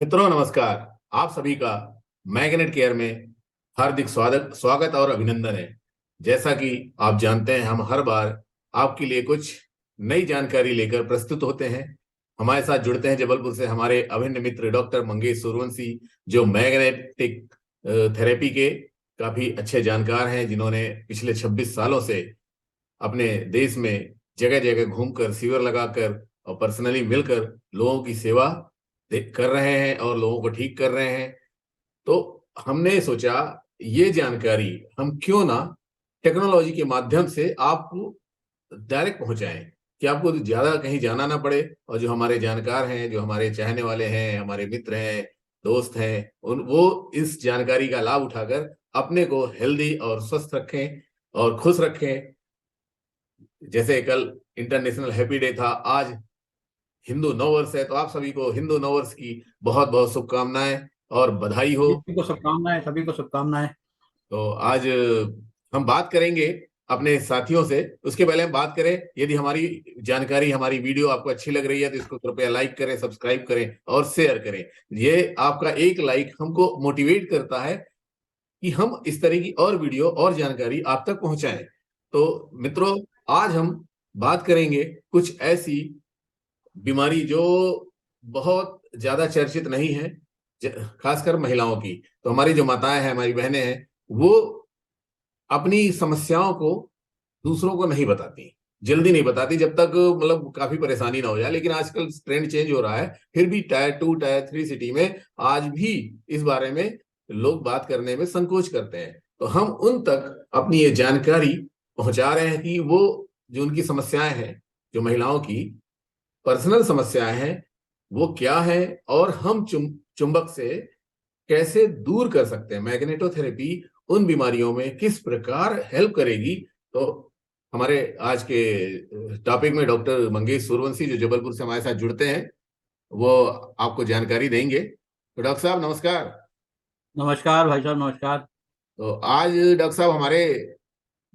मित्रों नमस्कार। आप सभी का मैग्नेट केयर में हार्दिक स्वागत स्वागत और अभिनंदन है। जैसा कि आप जानते हैं, हम हर बार आपके लिए कुछ नई जानकारी लेकर प्रस्तुत होते हैं। हमारे साथ जुड़ते हैं जबलपुर से हमारे अभिन्न मित्र डॉक्टर मंगेश सूर्यवंशी, जो मैग्नेटिक थेरेपी के काफी अच्छे जानकार हैं, जिन्होंने पिछले 26 सालों से अपने देश में जगह जगह घूमकर, शिविर लगाकर और पर्सनली मिलकर लोगों की सेवा कर रहे हैं और लोगों को ठीक कर रहे हैं। तो हमने सोचा ये जानकारी हम क्यों ना टेक्नोलॉजी के माध्यम से आपको डायरेक्ट पहुंचाएं, कि आपको ज्यादा कहीं जाना ना पड़े, और जो हमारे जानकार हैं, जो हमारे चाहने वाले हैं, हमारे मित्र हैं, दोस्त हैं, उन वो इस जानकारी का लाभ उठाकर अपने को हेल्दी और स्वस्थ रखें और खुश रखें। जैसे कल इंटरनेशनल हैप्पी डे था, आज हिंदू नववर्ष है, तो आप सभी को हिंदू नववर्ष की बहुत बहुत शुभकामनाएं और बधाई हो। सभी को शुभकामनाएं, सभी को शुभकामनाएं। तो आज हम बात करेंगे अपने साथियों से। उसके पहले हम बात करें, यदि हमारी जानकारी, हमारी वीडियो आपको अच्छी लग रही है तो इसको कृपया लाइक करें, सब्सक्राइब करें और शेयर करें। ये आपका एक लाइक हमको मोटिवेट करता है कि हम इस तरह की और वीडियो और जानकारी आप तक पहुंचाएं। तो मित्रों, आज हम बात करेंगे कुछ ऐसी बीमारी जो बहुत ज्यादा चर्चित नहीं है, खासकर महिलाओं की। तो हमारी जो माताएं हैं, हमारी बहनें हैं, वो अपनी समस्याओं को दूसरों को नहीं बताती, जल्दी नहीं बताती, जब तक मतलब काफी परेशानी ना हो जाए। लेकिन आजकल ट्रेंड चेंज हो रहा है, फिर भी टायर 2 टायर 3 सिटी में आज भी इस बारे में लोग बात करने में संकोच करते हैं। तो हम उन तक अपनी ये जानकारी पहुंचा रहे हैं कि वो जो उनकी समस्याएं हैं, जो महिलाओं की पर्सनल समस्याएं हैं, वो क्या है, और हम चुंबक से कैसे दूर कर सकते हैं। मैग्नेटोथेरेपी उन बीमारियों में किस प्रकार हेल्प करेगी। तो हमारे आज के टॉपिक में डॉक्टर मंगेश सूर्यवंशी, जो जबलपुर से हमारे साथ जुड़ते हैं, वो आपको जानकारी देंगे। तो डॉक्टर साहब नमस्कार। नमस्कार भाई साहब, नमस्कार। तो आज डॉक्टर साहब हमारे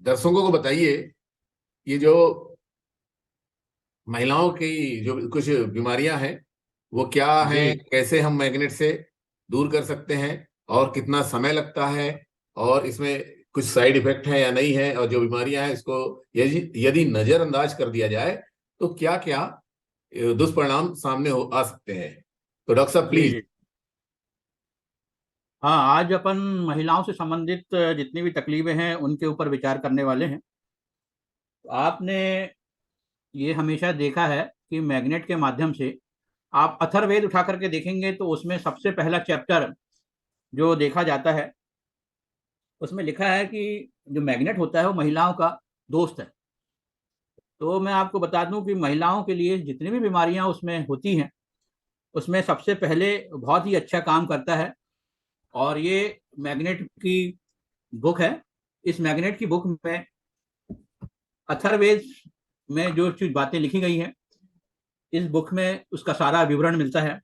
दर्शकों को बताइए, ये जो महिलाओं की जो कुछ बीमारियां हैं वो क्या जी। हैं, कैसे हम मैग्नेट से दूर कर सकते हैं, और कितना समय लगता है, और इसमें कुछ साइड इफेक्ट है या नहीं है, और जो बीमारियां हैं इसको यदि यदि नजरअंदाज कर दिया जाए तो क्या क्या दुष्परिणाम सामने आ सकते हैं। तो डॉक्टर साहब जी प्लीज। जी। हाँ, आज अपन महिलाओं से संबंधित जितनी भी तकलीफें हैं उनके ऊपर विचार करने वाले हैं। तो आपने ये हमेशा देखा है कि मैग्नेट के माध्यम से आप अथर्ववेद उठा करके देखेंगे तो उसमें सबसे पहला चैप्टर जो देखा जाता है उसमें लिखा है कि जो मैग्नेट होता है वो महिलाओं का दोस्त है। तो मैं आपको बता दूं कि महिलाओं के लिए जितनी भी बीमारियां उसमें होती हैं उसमें सबसे पहले बहुत ही अच्छा काम करता है। और ये मैग्नेट की बुक है। इस मैग्नेट की बुक में अथर्ववेद में जो चीज बातें लिखी गई हैं इस बुक में उसका सारा विवरण मिलता है।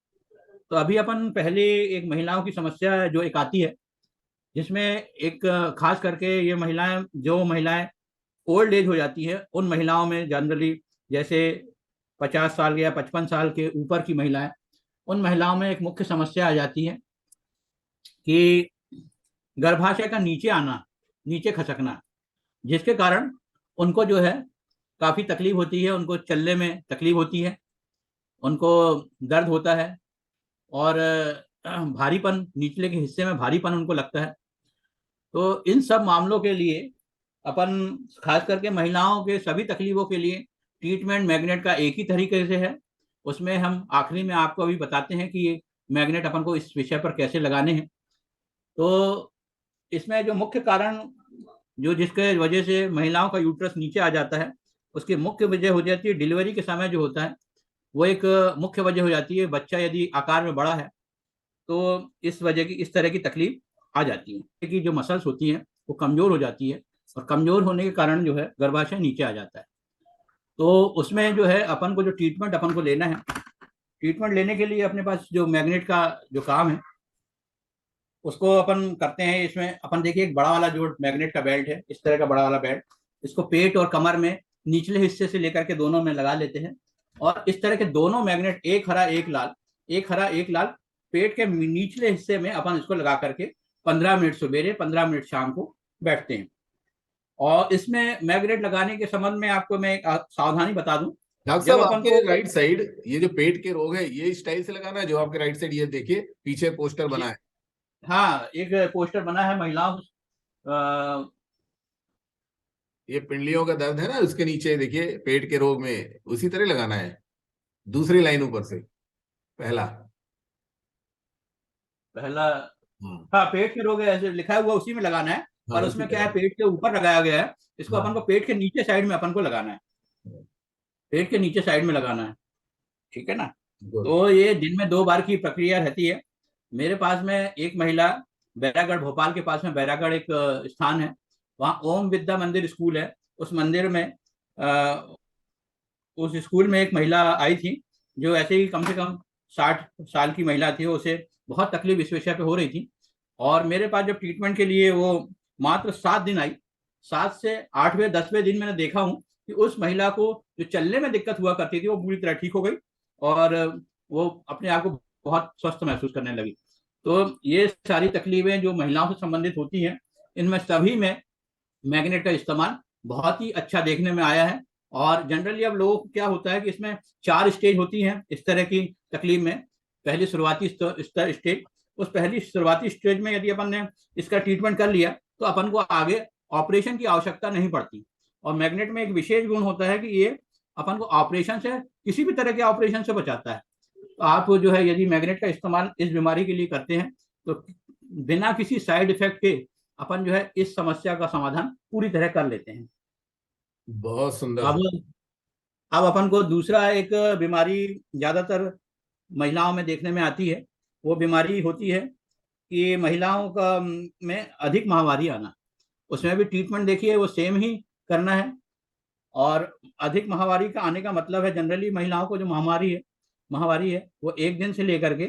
तो अभी अपन पहले एक महिलाओं की समस्या जो एक आती है जिसमें एक खास करके ये महिलाएं, जो महिलाएं ओल्ड एज हो जाती है उन महिलाओं में जनरली, जैसे 50 साल या 55 साल के ऊपर की महिलाएं, उन महिलाओं में एक मुख्य समस्या आ जाती है कि गर्भाशय का नीचे आना, नीचे खसकना, जिसके कारण उनको जो है काफ़ी तकलीफ होती है, उनको चलने में तकलीफ होती है, उनको दर्द होता है और भारीपन, निचले के हिस्से में भारीपन उनको लगता है। तो इन सब मामलों के लिए अपन खास करके महिलाओं के सभी तकलीफों के लिए ट्रीटमेंट मैग्नेट का एक ही तरीके से है। उसमें हम आखिरी में आपको अभी बताते हैं कि ये मैग्नेट अपन को इस विषय पर कैसे लगाने हैं। तो इसमें जो मुख्य कारण जो जिसके वजह से महिलाओं का यूट्रस नीचे आ जाता है उसकी मुख्य वजह हो जाती है डिलीवरी के समय जो होता है, वो एक मुख्य वजह हो जाती है। बच्चा यदि आकार में बड़ा है तो इस वजह की, इस तरह की तकलीफ आ जाती है कि जो मसल्स होती हैं वो कमजोर हो जाती है और कमजोर होने के कारण जो है गर्भाशय नीचे आ जाता है। तो उसमें जो है अपन को जो ट्रीटमेंट अपन को लेना है, ट्रीटमेंट लेने के लिए अपने पास जो मैग्नेट का जो काम है उसको अपन करते हैं। इसमें अपन देखिए एक बड़ा वाला जो मैग्नेट का बेल्ट है, इस तरह का बड़ा वाला बेल्ट, इसको पेट और कमर में निचले हिस्से से लेकर के दोनों में लगा लेते हैं। और इस तरह के दोनों मैग्नेट, एक हरा एक लाल, एक हरा एक लाल, पेट के निचले हिस्से में अपन इसको लगा करके 15 मिनट सवेरे 15 मिनट शाम को बैठते हैं। और इसमें मैग्नेट लगाने के संबंध में आपको मैं एक सावधानी बता दूं। डॉक्टर जब साहब, अपन आपके को राइट साइड ये जो पेट के रोग है, ये स्टाइल से लगाना है, जो आपके राइट साइड ये देखिए पीछे पोस्टर बना है। हाँ, एक पोस्टर बना है महिलाओं ये पिंडलियों का दर्द है ना, उसके नीचे देखिए पेट के रोग में, उसी तरह लगाना है। दूसरी लाइन ऊपर से, पहला। पहला। हाँ हाँ, पेट के रोग ऐसे लिखा हुआ उसी में लगाना है। हाँ, पर उसी उसमें क्या है, तरह। पेट के ऊपर लगाया गया है, इसको अपन को हाँ पेट के नीचे साइड में अपन को लगाना है। पेट के नीचे साइड में लगाना है, ठीक है ना। गुड। तो ये दिन में 2 बार की प्रक्रिया रहती है। मेरे पास में एक महिला, बैरागढ़, भोपाल के पास में बैरागढ़ एक स्थान है, वहाँ ओम विद्या मंदिर स्कूल है। उस मंदिर में उस स्कूल में एक महिला आई थी, जो ऐसे ही कम से कम 60 साल की महिला थी। उसे बहुत तकलीफ इस विषय पे हो रही थी, और मेरे पास जब ट्रीटमेंट के लिए वो मात्र 7 दिन आई, 7 से 8वें 10वें दिन मैंने देखा हूँ कि उस महिला को जो चलने में दिक्कत हुआ करती थी वो पूरी तरह ठीक हो गई, और वो अपने आप को बहुत स्वस्थ महसूस करने लगी। तो ये सारी तकलीफें जो महिलाओं से संबंधित होती हैं, इनमें सभी में मैग्नेट का इस्तेमाल बहुत ही अच्छा देखने में आया है। और जनरली अब लोगों को क्या होता है कि इसमें 4 स्टेज होती हैं इस तरह की तकलीफ में। पहली शुरुआती स्टेज, उस पहली शुरुआती स्टेज में यदि अपन ने इसका ट्रीटमेंट कर लिया तो अपन को आगे ऑपरेशन की आवश्यकता नहीं पड़ती। और मैग्नेट में एक विशेष गुण होता है कि ये अपन को ऑपरेशन से, किसी भी तरह के ऑपरेशन से बचाता है। तो आप जो है यदि मैग्नेट का इस्तेमाल इस बीमारी के लिए करते हैं तो बिना किसी साइड इफेक्ट के अपन जो है इस समस्या का समाधान पूरी तरह कर लेते हैं। बहुत सुंदर। अब अब अपन को दूसरा एक बीमारी ज्यादातर महिलाओं में देखने में आती है। वो बीमारी होती है कि महिलाओं का में अधिक माहवारी आना। उसमें भी ट्रीटमेंट देखिए वो सेम ही करना है। और अधिक माहवारी का आने का मतलब है, जनरली महिलाओं को जो माहवारी है वो 1 दिन से लेकर के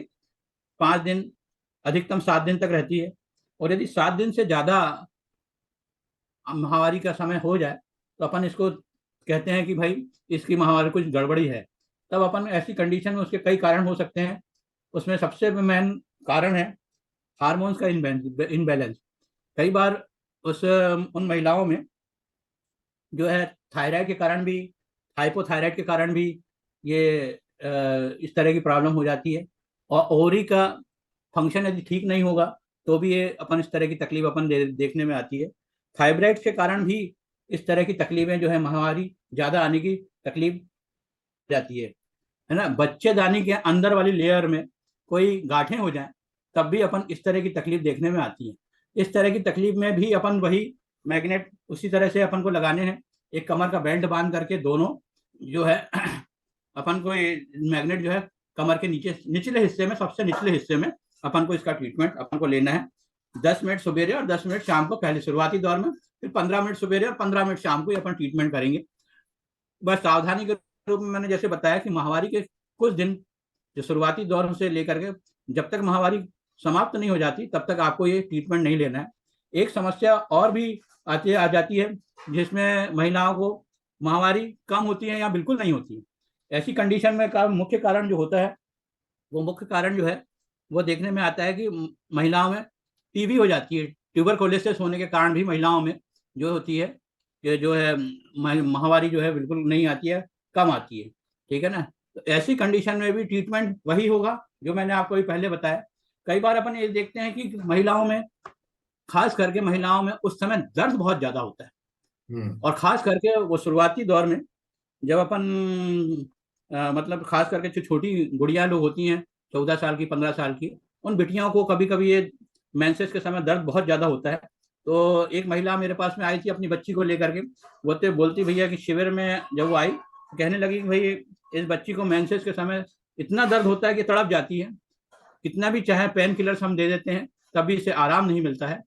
5 दिन, अधिकतम 7 दिन तक रहती है। और यदि 7 दिन से ज्यादा माहवारी का समय हो जाए तो अपन इसको कहते हैं कि भाई इसकी माहवारी कुछ गड़बड़ी है। तब अपन ऐसी कंडीशन में, उसके कई कारण हो सकते हैं, उसमें सबसे मेन कारण है हार्मोन्स का इनबैलेंस। कई बार उन महिलाओं में जो है थायराइड के कारण भी, हाइपोथायराइड के कारण भी ये इस तरह की प्रॉब्लम हो जाती है। और ओवरी का फंक्शन यदि ठीक नहीं होगा तो भी ये अपन इस तरह की तकलीफ अपन देखने में आती है। फाइब्राइड के कारण भी इस तरह की तकलीफें जो है, माहवारी ज़्यादा आने की तकलीफ जाती है ना। बच्चेदानी के अंदर वाली लेयर में कोई गांठें हो जाएं तब भी अपन इस तरह की तकलीफ देखने में आती है। इस तरह की तकलीफ में भी अपन वही मैग्नेट उसी तरह से अपन को लगाने हैं। एक कमर का बेल्ट बांध करके दोनों जो है अपन को ये मैग्नेट जो है कमर के नीचे निचले हिस्से में, सबसे निचले हिस्से में अपन को इसका ट्रीटमेंट अपन को लेना है। 10 मिनट सवेरे और 10 मिनट शाम को, पहले शुरुआती दौर में, फिर 15 मिनट सवेरे और 15 मिनट शाम को अपन ट्रीटमेंट करेंगे। बस सावधानी के रूप में मैंने जैसे बताया कि माहवारी के कुछ दिन, जो शुरुआती दौर से लेकर के जब तक माहवारी समाप्त नहीं हो जाती तब तक आपको ये ट्रीटमेंट नहीं लेना है। एक समस्या और भी आ जाती है जिसमें महिलाओं को माहवारी कम होती है या बिल्कुल नहीं होती है। ऐसी कंडीशन में का मुख्य कारण जो होता है, वो मुख्य कारण जो है वो देखने में आता है कि महिलाओं में टीबी हो जाती है। ट्यूबरकुलोसिस होने के कारण भी महिलाओं में जो होती है, ये जो है माहवारी जो है बिल्कुल नहीं आती है, कम आती है, ठीक है ना। तो ऐसी कंडीशन में भी ट्रीटमेंट वही होगा जो मैंने आपको भी पहले बताया। कई बार अपन ये देखते हैं कि महिलाओं में, खास करके महिलाओं में उस समय दर्द बहुत ज्यादा होता है। और खास करके वो शुरुआती दौर में जब अपन मतलब खास करके जो छोटी गुड़िया लोग होती हैं, 14 साल की, 15 साल की, उन बिटियों को कभी कभी ये मेंसेस के समय दर्द बहुत ज्यादा होता है। तो एक महिला मेरे पास में आई थी अपनी बच्ची को लेकर के। वो तो बोलती भैया कि शिविर में जब वो आई तो कहने लगी कि भाई इस बच्ची को मेंसेस के समय इतना दर्द होता है कि तड़प जाती है, कितना भी चाहे पेन किलर्स हम दे देते हैं तब भी इसे आराम नहीं मिलता है।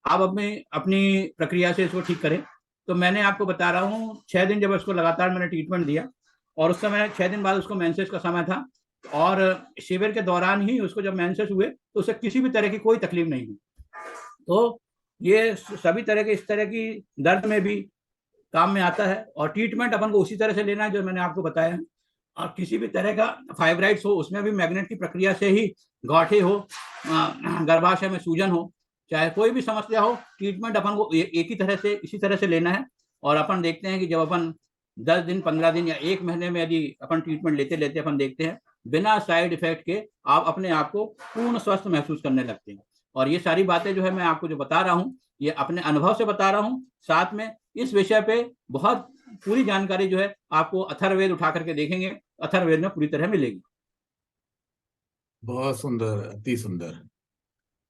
आप अपनी अपनी प्रक्रिया से इसको ठीक करें। तो मैंने आपको बता रहा हूँ, 6 दिन जब उसको लगातार मैंने ट्रीटमेंट दिया, और उस समय 6 दिन बाद उसको मेंसेस का समय था, और शिविर के दौरान ही उसको जब मेंसेस हुए तो उसे किसी भी तरह की कोई तकलीफ नहीं हुई। तो ये सभी तरह के, इस तरह की दर्द में भी काम में आता है। और ट्रीटमेंट अपन को उसी तरह से लेना है जो मैंने आपको बताया है। और किसी भी तरह का फाइब्राइड्स हो उसमें भी मैग्नेट की प्रक्रिया से ही गौठी हो, गर्भाशय में सूजन हो, चाहे कोई भी समस्या हो, ट्रीटमेंट अपन को एक ही तरह से, इसी तरह से लेना है। और अपन देखते हैं कि जब अपन 10 दिन, 15 दिन या 1 महीने में यदि अपन ट्रीटमेंट लेते लेते अपन देखते हैं बिना साइड इफेक्ट के आप अपने आप को पूर्ण स्वस्थ महसूस करने लगते हैं। और ये सारी बातें जो है मैं आपको जो बता रहा हूँ, ये अपने अनुभव से बता रहा हूँ। साथ में इस विषय पे बहुत पूरी जानकारी जो है आपको अथर्ववेद उठा करके देखेंगे, अथर्ववेद में पूरी तरह मिलेगी। बहुत सुंदर, अति सुंदर।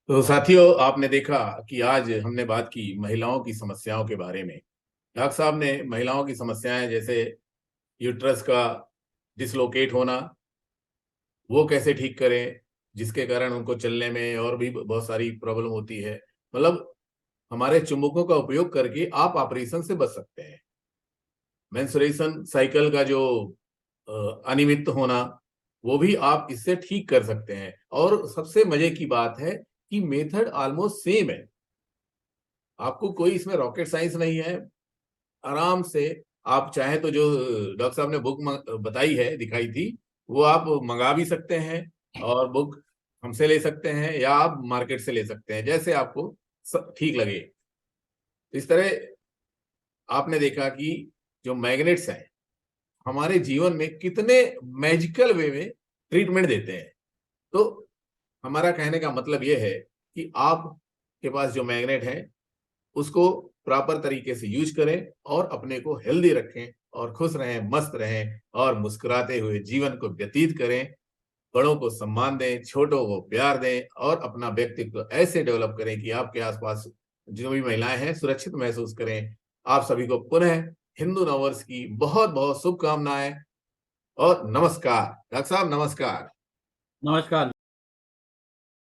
तो साथियों, आपने देखा कि आज हमने बात की महिलाओं की समस्याओं के बारे में। डॉक्टर साहब ने महिलाओं की समस्याएं, जैसे यूट्रस का डिसलोकेट होना, वो कैसे ठीक करें, जिसके कारण उनको चलने में और भी बहुत सारी प्रॉब्लम होती है। मतलब हमारे चुंबकों का उपयोग करके आप ऑपरेशन से बच सकते हैं। मेंस्ट्रुएशन साइकिल का जो अनियमित होना, वो भी आप इससे ठीक कर सकते हैं। और सबसे मजे की बात है कि मेथड ऑलमोस्ट सेम है। आपको कोई इसमें रॉकेट साइंस नहीं है। आराम से आप चाहे तो जो डॉक्टर साहब ने बुक बताई है, दिखाई थी, वो आप मंगा भी सकते हैं और बुक हमसे ले सकते हैं या आप मार्केट से ले सकते हैं, जैसे आपको ठीक लगे। इस तरह आपने देखा कि जो मैग्नेट्स हैं हमारे जीवन में कितने मैजिकल वे में ट्रीटमेंट देते हैं। तो हमारा कहने का मतलब यह है कि आपके पास जो मैग्नेट है उसको प्रॉपर तरीके से यूज करें और अपने को हेल्दी रखें और खुश रहें, मस्त रहें और मुस्कुराते हुए जीवन को व्यतीत करें। बड़ों को सम्मान दें, छोटों को प्यार दें और अपना व्यक्तित्व ऐसे डेवलप करें कि आपके आसपास जो भी महिलाएं हैं सुरक्षित महसूस करें। आप सभी को पुनः हिंदू नववर्ष की बहुत बहुत शुभकामनाएं और नमस्कार। डॉक्टर साहब, नमस्कार। नमस्कार।